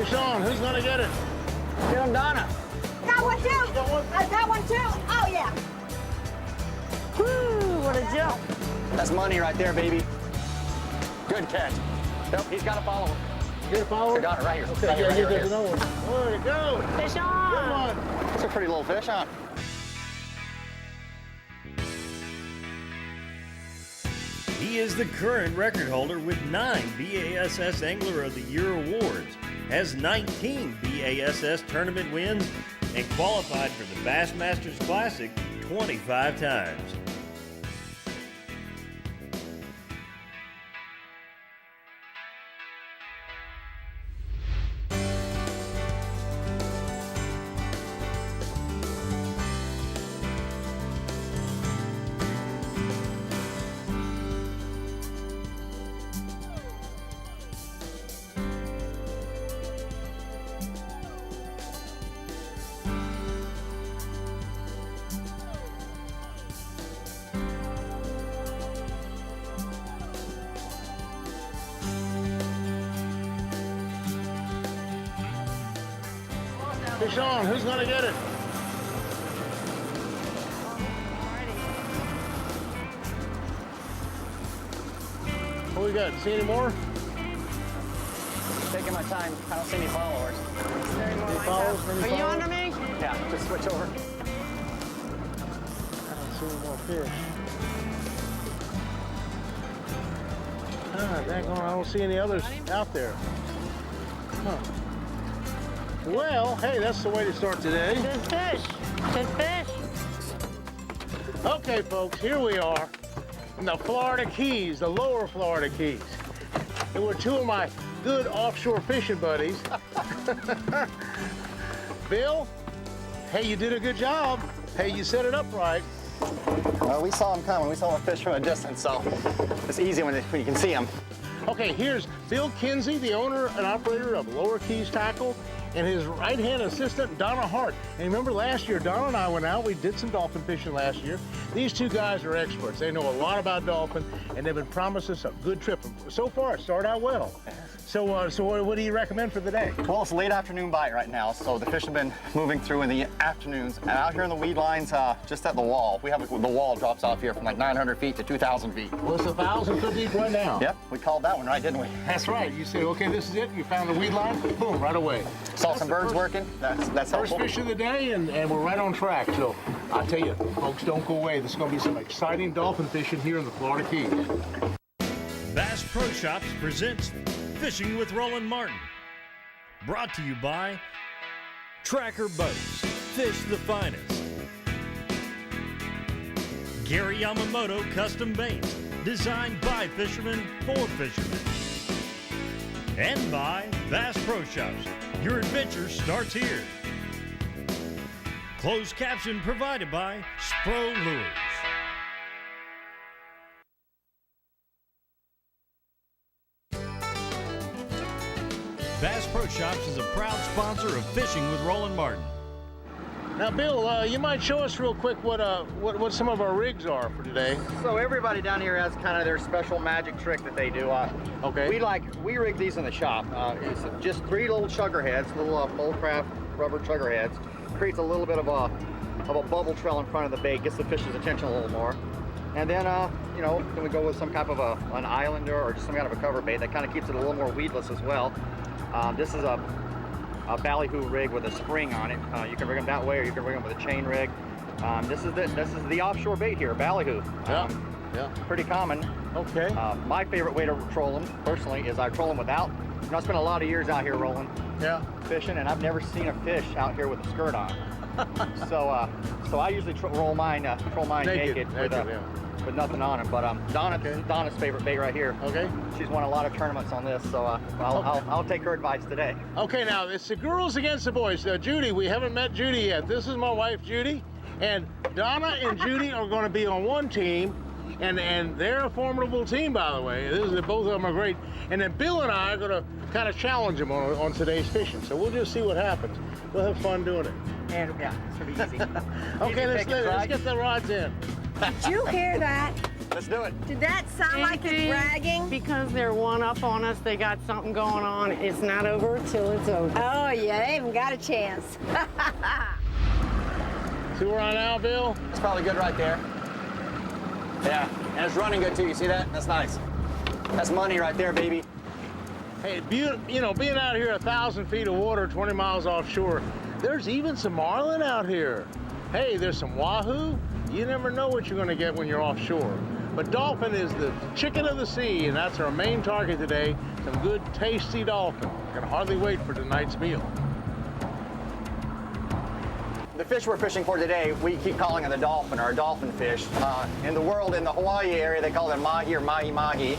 Fish on. Who's gonna get it? Bill and Donna. Got one too. I got one too. Oh yeah. Woo! What a jump. That's money right there, baby. Good catch. Nope, he's got to follow him. You get a follower? I got it right here. Okay, Right here, right here, there's right here. another one. There you go. Fish Good on. one. That's a pretty little fish, huh? He is the current record holder with 9 BASS Angler of the Year awards, has 19 BASS tournament wins, and qualified for the Bassmasters Classic 25 times. Fish on. Who's gonna get it? What we got? See any more? Taking my time. I don't see any followers. Any followers? Are you under me? Yeah, just switch over. I don't see any more fish. Ah, daggone, I don't see any others out there. Huh. Well, hey, that's the way to start today. Good fish. Good fish. Okay, folks, here we are in the Florida Keys, the lower Florida Keys. There were two of my good offshore fishing buddies. Bill, hey, you did a good job. Hey, you set it up right. Well, we saw him coming. We saw the fish from a distance, so it's easy when you can see him. Okay, here's Bill Kinsey, the owner and operator of Lower Keys Tackle, and his right-hand assistant, Donna Hart. And remember last year, Donna and I went out, we did some dolphin fishing last year. These two guys are experts. They know a lot about dolphin, and they've been promising us a good trip. And so far, it started out well. So what do you recommend for the day? Well, it's a late afternoon bite right now, so the fish have been moving through in the afternoons. And out here in the weed lines, just at the wall, we have the wall drops off here from like 900 feet to 2,000 feet. Well, it's 1,000 foot deep right now. Yep, we called that one right, didn't we? That's right. You said, okay, this is it. You found the weed line, boom, right away. Saw some birds working. That's First helpful. fish of the day, and we're right on track. So I'll tell you, folks, don't go away. There's going to be some exciting dolphin fishing here in the Florida Keys. Bass Pro Shops presents Fishing with Roland Martin. Brought to you by Tracker Boats, Fish the Finest. Gary Yamamoto Custom Baits, designed by fishermen for fishermen. And by Bass Pro Shops, your adventure starts here. Closed caption provided by Spro Lures. Bass Pro Shops is a proud sponsor of Fishing with Roland Martin. Now, Bill, you might show us real quick what some of our rigs are for today. So everybody down here has kind of their special magic trick that they do. Okay. We rig these in the shop. It's just 3 little chugger heads, little Bullcraft rubber chugger heads. Creates a little bit of a bubble trail in front of the bait, gets the fish's attention a little more. And then, then we go with some type of an islander or just some kind of a cover bait that kind of keeps it a little more weedless as well. This is a ballyhoo rig with a spring on it. You can rig them that way, or you can rig them with a chain rig. This is the offshore bait here, ballyhoo. Yeah. Pretty common. Okay. My favorite way to troll them, personally, is I troll them without. I spent a lot of years out here rolling, fishing, and I've never seen a fish out here with a skirt on. So I usually troll mine naked with nothing on it. But Donna's favorite bait right here. Okay. She's won a lot of tournaments on this, so I'll take her advice today. Okay, now it's the girls against the boys. Judy, we haven't met Judy yet. This is my wife, Judy, and Donna and Judy are going to be on one team, and they're a formidable team, by the way. Both of them are great. And then Bill and I are going to kind of challenge them on today's fishing. So we'll just see what happens. We'll have fun doing it. And yeah, it's gonna be easy. Okay, let's get the rods in. Did you hear that? Let's do it. Did that sound like it's bragging? Because they're one up on us, they got something going on. It's not over till it's over. Oh, yeah, they haven't got a chance. See where we're on now, Bill? It's probably good right there. Yeah, and it's running good too. You see that? That's nice. That's money right there, baby. Hey, you know, being out here 1,000 feet of water, 20 miles offshore, there's even some marlin out here. Hey, there's some wahoo. You never know what you're gonna get when you're offshore. But dolphin is the chicken of the sea, and that's our main target today. Some good, tasty dolphin. I can hardly wait for tonight's meal. The fish we're fishing for today, we keep calling it the dolphin or a dolphin fish. In the world, in the Hawaii area, they call it mahi or mahi-mahi.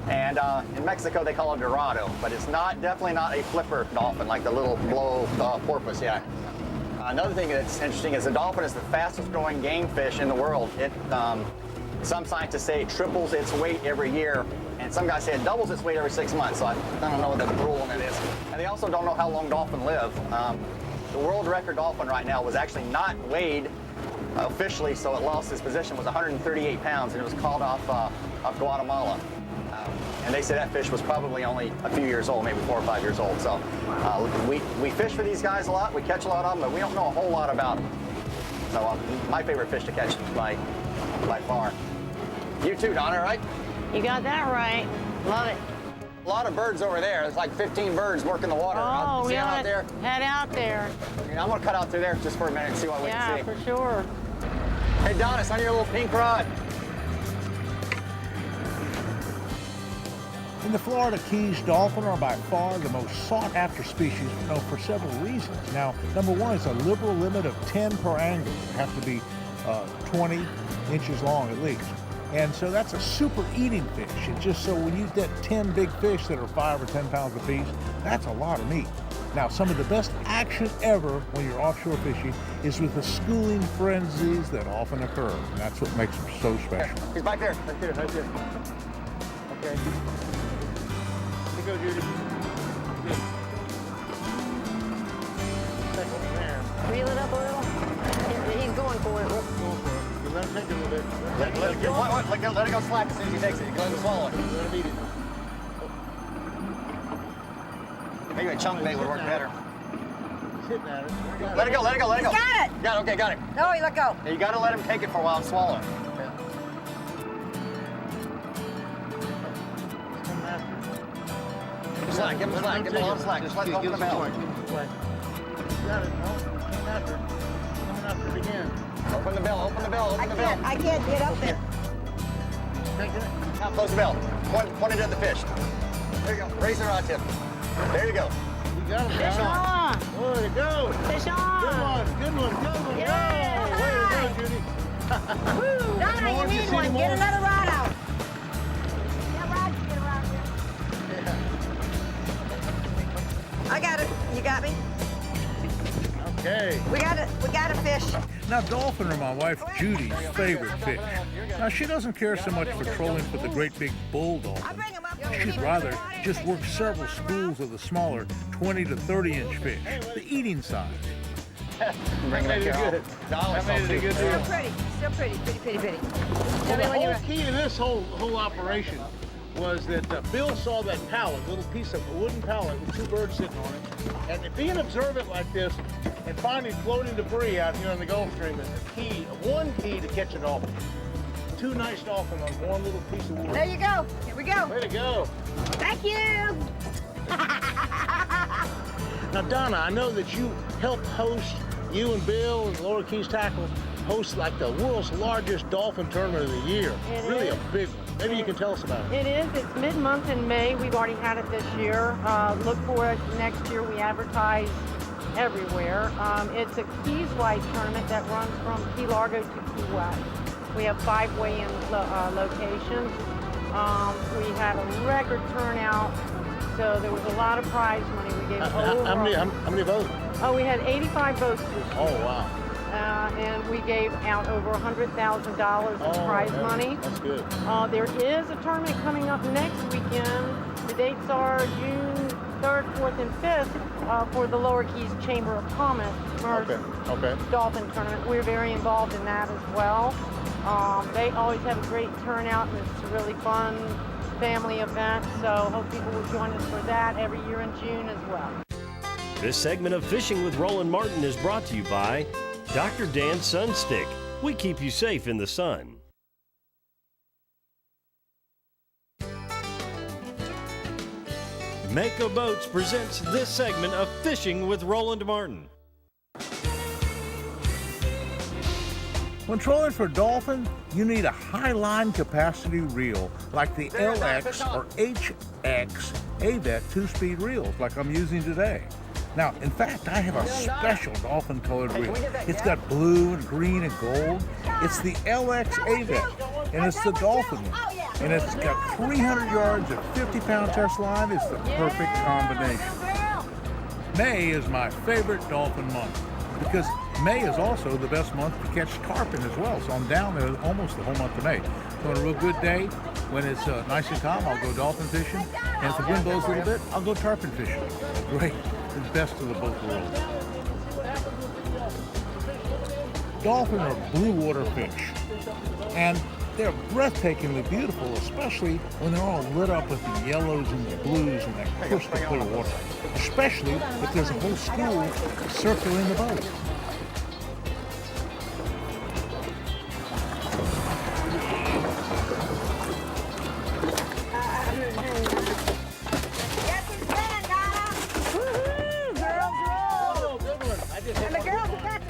And in Mexico, they call it dorado. But it's definitely not a flipper dolphin like the little blow porpoise, yeah. Another thing that's interesting is the dolphin is the fastest growing game fish in the world. Some scientists say it triples its weight every year, and some guys say it doubles its weight every 6 months, so I don't know what the rule on it is. And they also don't know how long dolphins live. The world record dolphin right now was actually not weighed officially, so it lost its position, was 138 pounds, and it was caught off Guatemala. And they say that fish was probably only a few years old, maybe 4 or 5 years old. So we fish for these guys a lot, we catch a lot of them, but we don't know a whole lot about them. So my favorite fish to catch by far. You too, Donna, right? You got that right. Love it. A lot of birds over there. There's like 15 birds working the water. Oh, See we them out gotta there? head out there. I'm gonna cut out through there just for a minute and see what we can see. Yeah, for sure. Hey, Donna, it's on your little pink rod. In the Florida Keys, dolphin are by far the most sought-after species, for several reasons. Now, number one is a liberal limit of 10 per angle. They have to be 20 inches long at least. And so that's a super eating fish. It's just so when you get 10 big fish that are 5 or 10 pounds apiece, that's a lot of meat. Now, some of the best action ever when you're offshore fishing is with the schooling frenzies that often occur. And that's what makes them so special. He's back there. Right there, right there. Okay. Here you go, Judy. Good. Second one there. Reel it up a little. He's going for it. Go for it. You let him take it a little bit. Let it go slack as soon as he takes it. Let him swallow it. Let him eat it. Maybe a chunk bait would work better. He's hitting at it. Let it go, let it go, let it go. Got it. Got it, okay, got it. No, he let go. Now, you gotta let him take it for a while and swallow it. He's Slack, give him slack, give him a little slack. Just let him open the bell. Got it. Oh, coming after it. Coming after it again. Open the bell, open the bell, open the bell. I can't get up there. Take it. Now close the bell. Point it at the fish. There you go. Raise the rod tip. There you go. You got it. Fish on. Way to go. Fish Good on. one. Good one. Good one. Yeah. Go. Way to go, Judy. Woo. Donna, you need one. Get another rod out. Yeah, Rod, get around here. I got it. You got me? Okay. We got a fish. Now, dolphin are my wife Judy's favorite fish. Now, she doesn't care so much for trolling for the great big bull I'll dolphin. bring him up. She'd rather just work several schools of the smaller 20 to 30-inch fish, the eating size. Bring it back here. Good. Dollar That made it a good Still deal. pretty. Still pretty. Pretty. Well, Tell me the when you're whole key to this whole operation was that Bill saw that pallet, little piece of a wooden pallet with 2 birds sitting on it, and being observant like this and finding floating debris out here in the Gulf Stream is the key, one key to catch a dolphin. 2 nice dolphins on one little piece of wood. There you go. Here we go. Way to go. Thank you. Now, Donna, I know that you help host, you and Bill and Lower Keys Tackle host like the world's largest dolphin tournament of the year. It Really is. a big one. Maybe you can tell us about it. It is. It's mid-month in May. We've already had it this year. Look for it next year. We advertise everywhere. It's a Keys-wide tournament that runs from Key Largo to Key West. We have 5 weigh-in locations. We had a record turnout, so there was a lot of prize money. We gave over. How many votes? Oh, we had 85 votes this year. Oh, wow. And we gave out over $100,000 in prize money. That's good. There is a tournament coming up next weekend. The dates are June 3rd, 4th, and 5th for the Lower Keys Chamber of Commerce Okay. Dolphin Tournament. We're very involved in that as well. They always have a great turnout, and it's a really fun family event, so hope people will join us for that every year in June as well. This segment of Fishing with Roland Martin is brought to you by Dr. Dan's Sunstick. We keep you safe in the sun. Mako Boats presents this segment of Fishing with Roland Martin. When trolling for dolphin, you need a high line capacity reel like the LX or HX AVET 2-speed reels like I'm using today. Now, in fact, I have a special dolphin colored reel. It's got blue and green and gold. It's the LX AVET, and it's the dolphin one. And it's got 300 yards of 50-pound test line. It's the perfect combination. May is my favorite dolphin month because May is also the best month to catch tarpon as well. So I'm down there almost the whole month of May. So on a real good day, when it's nice and calm, I'll go dolphin fishing. And if the wind blows a little bit, I'll go tarpon fishing. Great. The best of the both worlds. Dolphin are blue water fish. And they're breathtakingly beautiful, especially when they're all lit up with the yellows and the blues and that crystal clear water. Especially if there's a whole school circling the boat.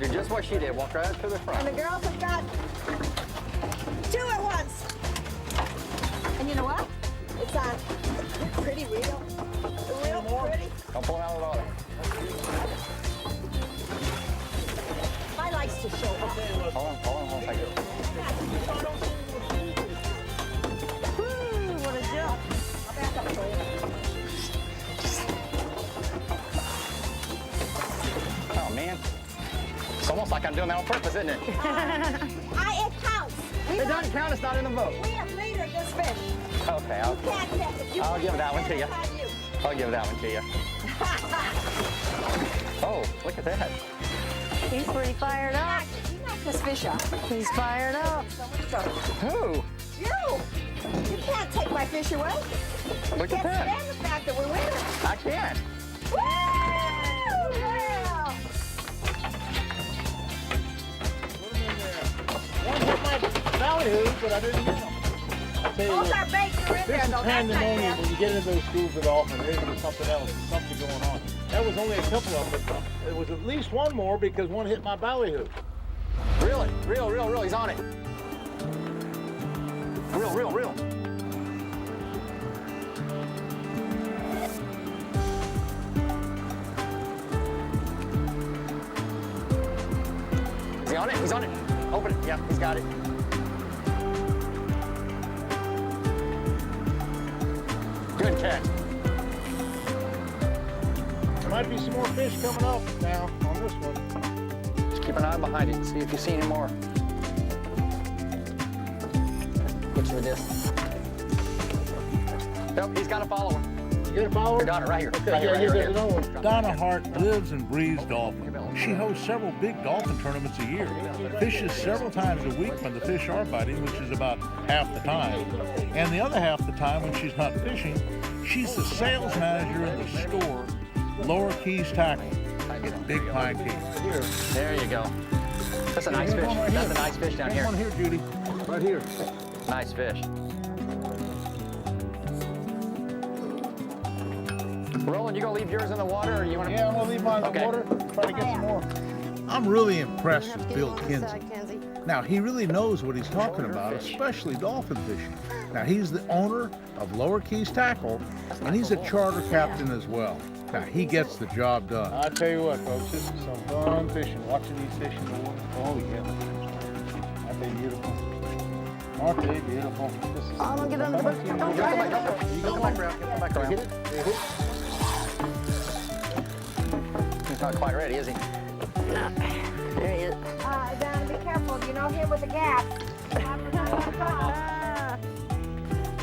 You're just what she did. Walk right up to the front. And the girls have got 2 at once. And you know what? It's a pretty reel. Real pretty. Don't pull it out of the water. I likes to show off. Hold on 1 second. What a jump. I'll back up for you. Oh, man. It's almost like I'm doing that on purpose, isn't it? It counts. It doesn't count. It's not in the boat. We have leadered this fish. Okay, You can't catch it. I'll give that one to you. you. I'll give that one to you. Oh, look at that. He's pretty fired up. You knocked this fish off. He's fired up. So much trouble. Who? You can't take my fish away. Look You at can't that. stand the fact that we're winning. I can't. Woo! Yeah! One hit my ballyhoo, but I didn't get them. I'll tell you Both what, our baits are in this there, is though. That's not pandemonium bad. when you get into those schools of dolphin. There's something else, there's something going on. That was only a couple of them, but it was at least one more because one hit my ballyhoo. Reel it. Reel. He's on it. Reel. Is he on it? He's on it. Open it. Yeah, he's got it. Good catch. There might be some more fish coming up now on this one. Just keep an eye behind it and see if you see any more. Which with this? Nope, he's got a follower. You got a follower? Here, Donna, right here. Okay, Right here, yeah, right here's here, another right here. one. Donna Hart lives and breathes dolphin. She hosts several big dolphin tournaments a year. Fishes several times a week when the fish are biting, which is about half the time. And the other half the time when she's not fishing, she's the sales manager in the store, Lower Keys Tackle, Big Pine Key. There you go. That's a nice Here's fish. one right That's here. a nice fish down Here's here. one here, Judy. Right here. Nice fish. Roland, you gonna leave yours in the water, or you want to? Yeah, I'm gonna leave mine in the Okay. water, try to get some more. I'm really impressed with Bill Kinsey. Now, he really knows what he's talking about, especially dolphin fishing. Now, he's the owner of Lower Keys Tackle, and he's a charter captain as well. Now, he gets the job done. I tell you what, folks, this is some fun fishing. Watching these fish in the water. Oh yeah, aren't they beautiful? Aren't they beautiful? This is. Oh, don't get under the boat. Don't try to. You go back around. Get back around. Get it? Get it? He's not quite ready, is he? There he is. Donna, be careful. You know, here with the gas.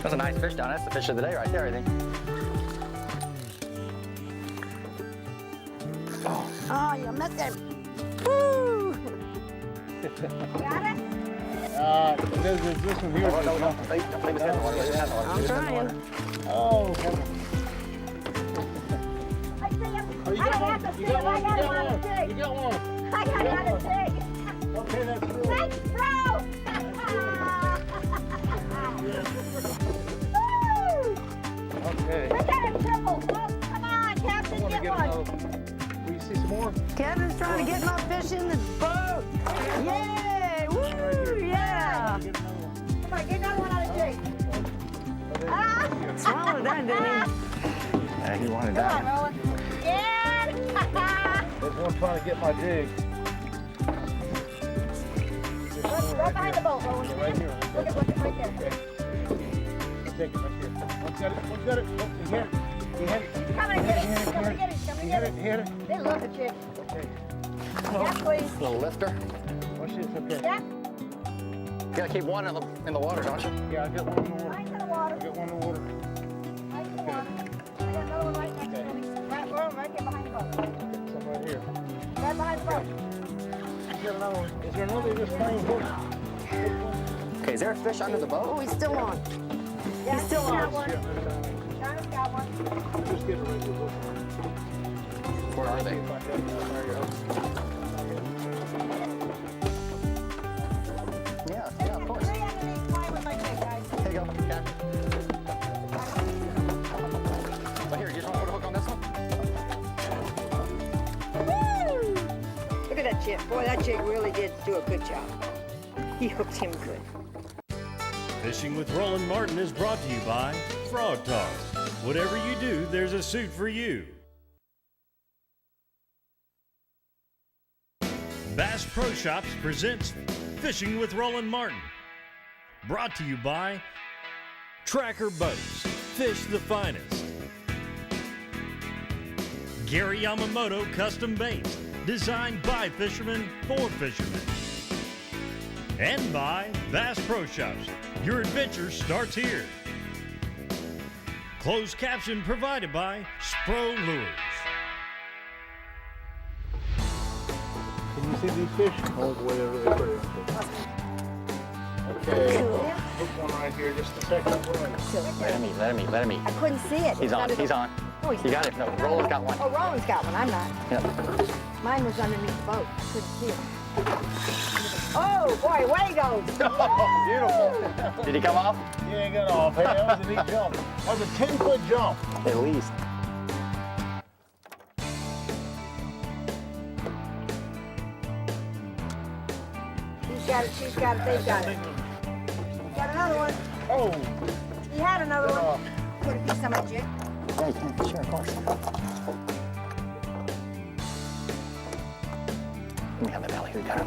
That's a nice fish, Don. That's the fish of the day right there, I think. Oh, you missed him. Woo! Got it? There's this one here. Oh, no, don't leave his head in the water. Leave his head in the water. I'm Leave his head in the water. trying. Oh, heaven. I see him. Oh, you I got have one. to see You him. got I one. got him on the You jig. got one. I got him on the jig. Okay, that's good. Thanks, bro. Okay. We got a triple. Oh, come on, Captain, get one. Will you see some more? Kevin's trying to get my fish in the boat. Yay! Woo! Yeah! Get another one. Come on, get another one on the jig. Ah! Swallowed that, didn't he? Yeah, he wanted Come on, that. Roland. Yeah! There's one trying to get my jig. Right behind the boat, Roland. Right here. Look at right there. Take it right here. One's got it. One's got it. Oh, he hit it. He hit it. Come and get it. Come and get it. Come He and hit get it. it. He hit it. They love the chick. Okay. Yeah, please. Little lifter. Watch this. Okay. Yeah. You gotta keep one in the water, don't you? Yeah, I got one in the water. Right to the water. I got one in the water. Right to the water. I got another one right next to me. Right, Roland, right there behind the boat. Some right here. Right behind the boat. You got another one. Is there another just plain hook? Okay, is there a fish under the boat? Oh, he's still on. Yeah, He's still got on. one. Yeah, there's Donna's got one. just get it right here. Where are they? There you go. Yeah, There's yeah, of course. three underneath mine with my jig, guys. Here you go, Captain. Well, here, you just want to put a hook on this one? Woo! Look at that jig. Boy, that jig really did do a good job. He hooked him good. Fishing with Roland Martin is brought to you by Frog Toss. Whatever you do, there's a suit for you. Bass Pro Shops presents Fishing with Roland Martin. Brought to you by Tracker Boats, fish the finest. Gary Yamamoto Custom Baits, designed by fishermen for fishermen. And by Bass Pro Shops. Your adventure starts here. Closed caption provided by Spro Lures. Can you see these fish? Oh boy, they're really pretty. Okay. Hook one right here, just a second. Let him eat, let him eat, let him eat. I couldn't see it. He's on, he's on. Oh, he's You got it. No, Roland's got one. Oh, Roland's got one. I'm not. Yep. Mine was underneath the boat. I couldn't see it. Oh, boy, away he goes. Beautiful. Did he come off? He ain't got off. Hey, that was a neat jump. That was a 10-foot jump. At least. He's got it, she's got it, they've got it. Got another one. Oh, He had another got one. off. Put a piece on my jig. Yeah, you can. Sure, of course. Let me have the belly. Who got it?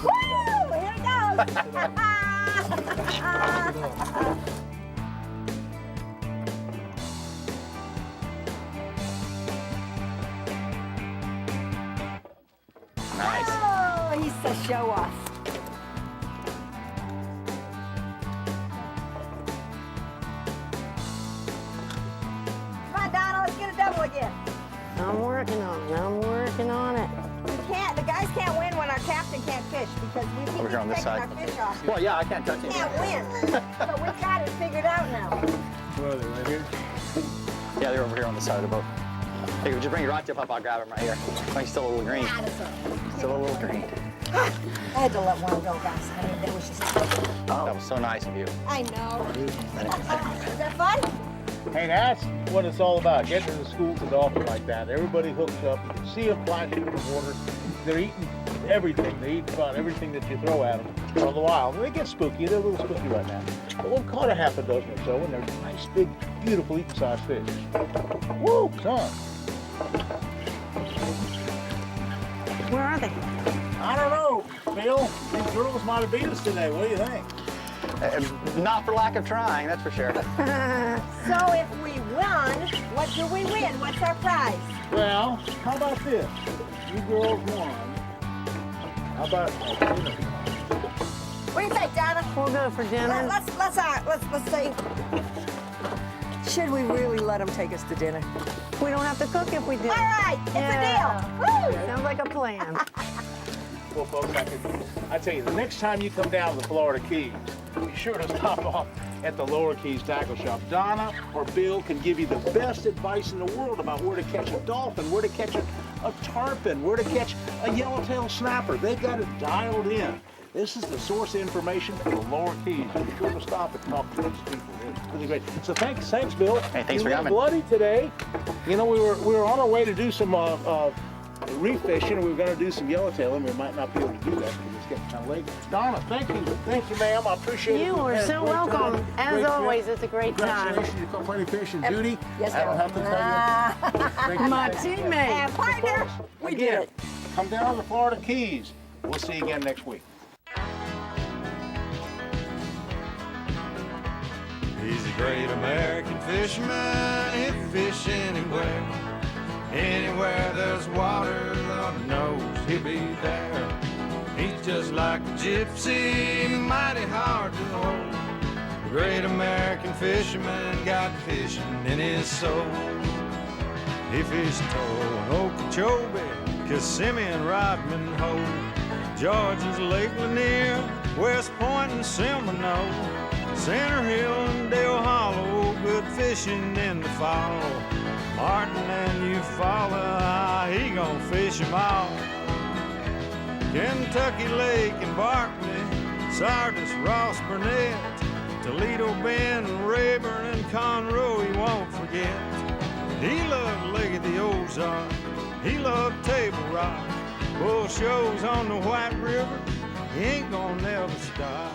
Woo! Here he goes. Nice. Oh, he's a show off. Come on, Donna, let's get a double again. I'm working on it. I'm working on it. We can't, the guys can't win when our captain can't fish because we keep Over here on this taking side. our fish off. Well, yeah, I can't touch We it. can't win. So we've got it figured out now. Where are they, right here? Yeah, they're over here on the side of the boat. Hey, would you bring your rod tip up? I'll grab him right here. Oh, he's still a little green. Still a little green. I had to let one go, guys. I mean, that was just, That was so nice of you. I know. Let him eat. Is that fun? Hey, that's what it's all about, getting to the schools of dolphin like that. Everybody hooks up. You can see them flashing in the water. They're eating everything. They eat about everything that you throw at them on the wild. And they get spooky. They're a little spooky right now. But we've caught a half a dozen or so, and they're nice, big, beautiful, eating-sized fish. Woo, son. Where are they? I don't know, Phil. These girls might have beat us today. What do you think? Not for lack of trying, that's for sure. So if we won, what do we win? What's our prize? Well, how about this? You girls won. How about dinner? What do you think, Donna? We'll go for dinner. Let's say. Should we really let them take us to dinner? We don't have to cook if we do. All right, it's a deal. Woo! Sounds like a plan. Well, folks, I tell you, the next time you come down to the Florida Keys, be sure to stop off at the Lower Keys Tackle Shop. Donna or Bill can give you the best advice in the world about where to catch a dolphin, where to catch a tarpon, where to catch a yellowtail snapper. They've got it dialed in. This is the source of information for the Lower Keys. Be sure to stop and talk to these people. It's really great. So thanks, Bill. Hey, thanks for You coming. look bloody today. You know, we were on our way to do some reef fishing. We were going to do some yellowtail, and we might not be able to do that because it's getting kind of late. Donna, thank you, ma'am. I appreciate it. You We've are had a so great welcome. time. As Great trip. always, it's a great time. Congratulations, you caught plenty of fish. And Judy, Yes, I don't have to tell you. Thank you. My teammate. And partner, we did Again, it. come down to the Florida Keys. We'll see you again next week. He's a great American fisherman. He'll fish anywhere. Anywhere there's water, Lord knows he'll be there. He's just like a gypsy, mighty hard to hold. A great American fisherman got fishing in his soul. He fished Toe and Okeechobee, Kissimmee and Rodman Hole, Georgia's Lake Lanier, West Point and Seminole, Center Hill and Dale Hollow, good fishing in the fall. Martin and Eufaula, he gon' fish 'em all. Kentucky Lake and Barkley, Sardis, Ross Burnett, Toledo Bend, Rayburn and Conroe he won't forget. He loved Lake of the Ozark, he loved Table Rock, bull shows on the White River, he ain't gonna never stop.